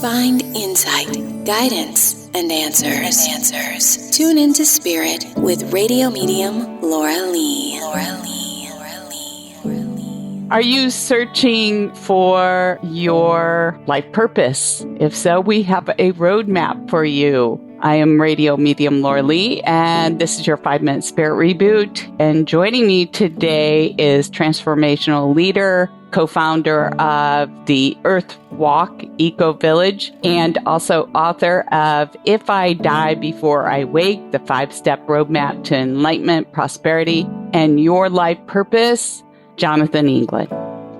Find insight, guidance, and answers. Tune into Spirit with radio medium Laura Lee. Are you searching for your life purpose? If so, we have a roadmap for you. I am radio medium Laura Lee, and this is your 5-Minute Spirit Reboot. And joining me today is transformational leader, co-founder of the Earth Walk Eco Village, and also author of If I Die Before I Wake, the 5-Step Roadmap to Enlightenment, Prosperity, and Your Life Purpose, Jonathan England.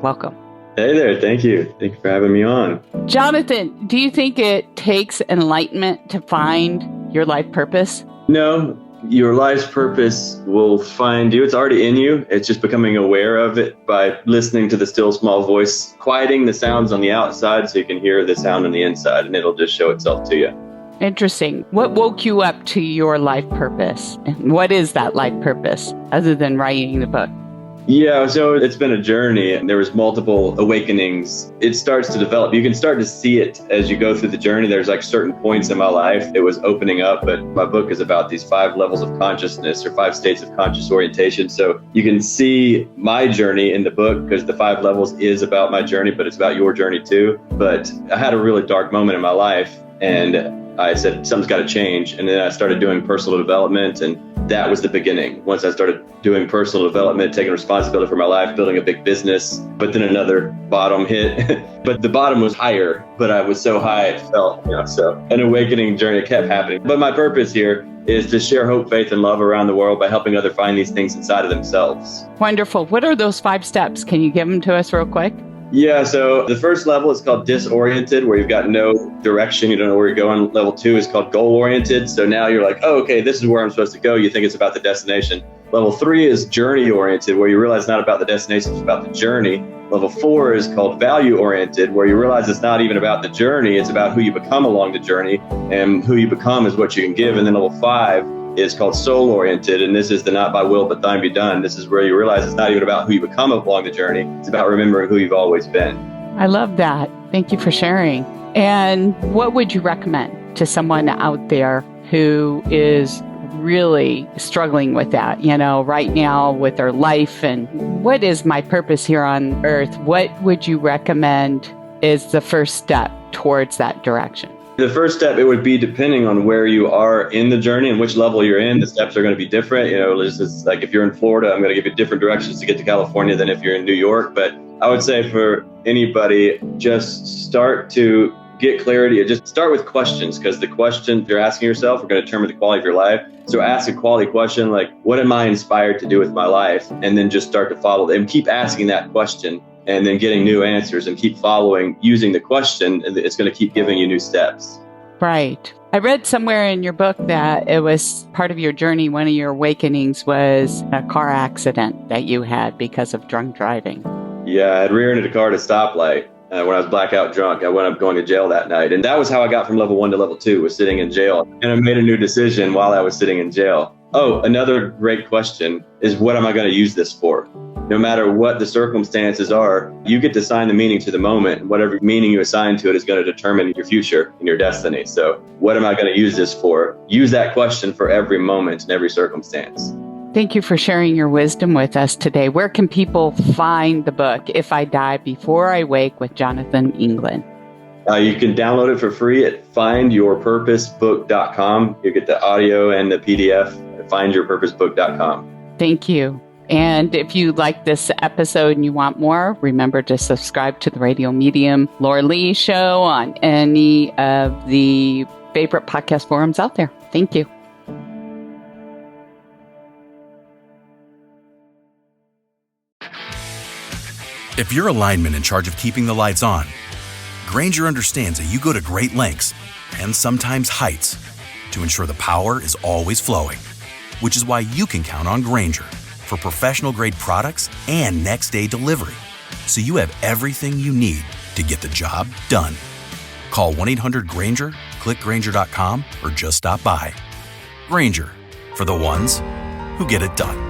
Welcome. Hey there. Thank you. Thank you for having me on. Jonathan, do you think it takes enlightenment to find your life purpose? No, your life's purpose will find you. It's already in you. It's just becoming aware of it by listening to the still small voice, quieting the sounds on the outside so you can hear the sound on the inside, and it'll just show itself to you. Interesting. What woke you up to your life purpose? And what is that life purpose other than writing the book? Yeah, so it's been a journey, and there was multiple awakenings. It starts to develop. You can start to see it as you go through the journey. There's like certain points in my life it was opening up, but my book is about these 5 levels of consciousness or 5 states of conscious orientation. So you can see my journey in the book because the 5 levels is about my journey, but it's about your journey too. But I had a really dark moment in my life, and I said, something's got to change. And then I started doing personal development, and that was the beginning. Once I started doing personal development, taking responsibility for my life, building a big business, but then another bottom hit. But the bottom was higher, but I was so high it felt, so an awakening journey kept happening. But my purpose here is to share hope, faith, and love around the world by helping others find these things inside of themselves. Wonderful. What are those 5 steps? Can you give them to us real quick? Yeah, so the first level is called disoriented, where you've got no direction. You don't know where you're going. Level 2 is called goal-oriented. So now you're like, oh, okay, this is where I'm supposed to go. You think it's about the destination. Level 3 is journey-oriented, where you realize it's not about the destination, it's about the journey. Level 4 is called value-oriented, where you realize it's not even about the journey, it's about who you become along the journey, and who you become is what you can give. And then level 5 is called soul-oriented, and this is the not by will but thine be done. This is where you realize it's not even about who you become along the journey, it's about remembering who you've always been. I love that. Thank you for sharing. And what would you recommend to someone out there who is really struggling with that, right now with their life? And what is my purpose here on earth? What would you recommend is the first step towards that direction? The first step, it would be depending on where you are in the journey and which level you're in, the steps are going to be different. It's like if you're in Florida, I'm going to give you different directions to get to California than if you're in New York. But I would say for anybody, just start to get clarity. Just start with questions, because the questions you're asking yourself are going to determine the quality of your life. So ask a quality question like, what am I inspired to do with my life? And then just start to follow and keep asking that question, and then getting new answers, and keep following, using the question, and it's going to keep giving you new steps. Right. I read somewhere in your book that it was part of your journey, one of your awakenings was a car accident that you had because of drunk driving. Yeah, I had rear-ended a car at a stoplight when I was blackout drunk. I wound up going to jail that night. And that was how I got from level 1 to level 2, was sitting in jail. And I made a new decision while I was sitting in jail. Oh, another great question is, what am I going to use this for? No matter what the circumstances are, you get to assign the meaning to the moment. And whatever meaning you assign to it is going to determine your future and your destiny. So what am I going to use this for? Use that question for every moment and every circumstance. Thank you for sharing your wisdom with us today. Where can people find the book, If I Die Before I Wake, with Jonathan England? You can download it for free at findyourpurposebook.com. You get the audio and the PDF at findyourpurposebook.com. Thank you. And if you like this episode and you want more, remember to subscribe to the Radio Medium Laura Lee Show on any of the favorite podcast forums out there. Thank you. If you're a lineman in charge of keeping the lights on, Grainger understands that you go to great lengths and sometimes heights to ensure the power is always flowing, which is why you can count on Grainger for professional-grade products and next-day delivery, so you have everything you need to get the job done. Call 1-800-GRAINGER, click Grainger.com, or just stop by. Grainger, for the ones who get it done.